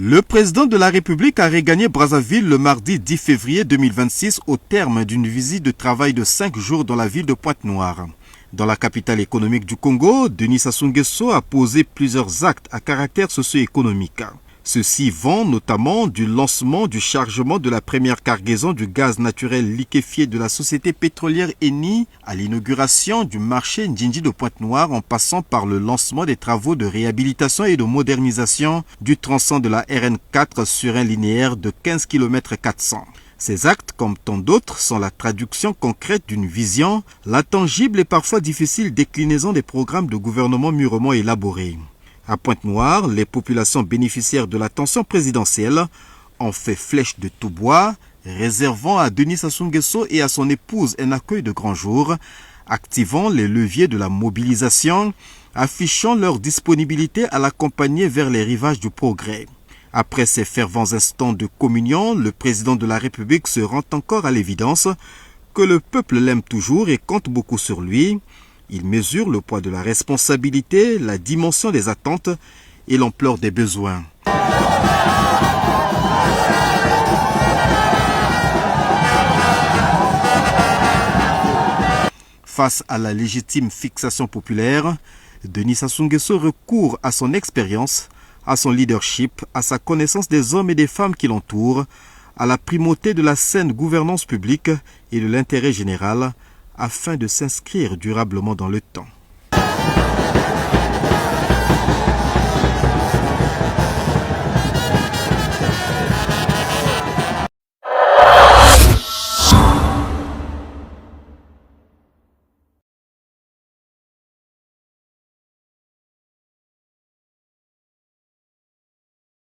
Le président de la République a regagné Brazzaville le mardi 10 février 2026 au terme d'une visite de travail de 5 jours dans la ville de Pointe-Noire. Dans la capitale économique du Congo, Denis Sassou Nguesso a posé plusieurs actes à caractère socio-économique. Ceux-ci vont notamment du lancement du chargement de la première cargaison du gaz naturel liquéfié de la société pétrolière Eni à l'inauguration du marché Ndjinji de Pointe-Noire en passant par le lancement des travaux de réhabilitation et de modernisation du tronçon de la RN4 sur un linéaire de 15 km 400. Ces actes, comme tant d'autres, sont la traduction concrète d'une vision, la tangible et parfois difficile déclinaison des programmes de gouvernement mûrement élaborés. À Pointe-Noire, les populations bénéficiaires de l'attention présidentielle ont fait flèche de tout bois, réservant à Denis Sassou Nguesso et à son épouse un accueil de grand jour, activant les leviers de la mobilisation, affichant leur disponibilité à l'accompagner vers les rivages du progrès. Après ces fervents instants de communion, le président de la République se rend encore à l'évidence que le peuple l'aime toujours et compte beaucoup sur lui. Il mesure le poids de la responsabilité, la dimension des attentes et l'ampleur des besoins. Face à la légitime fixation populaire, Denis Sassou Nguesso recourt à son expérience, à son leadership, à sa connaissance des hommes et des femmes qui l'entourent, à la primauté de la saine gouvernance publique et de l'intérêt général, afin de s'inscrire durablement dans le temps.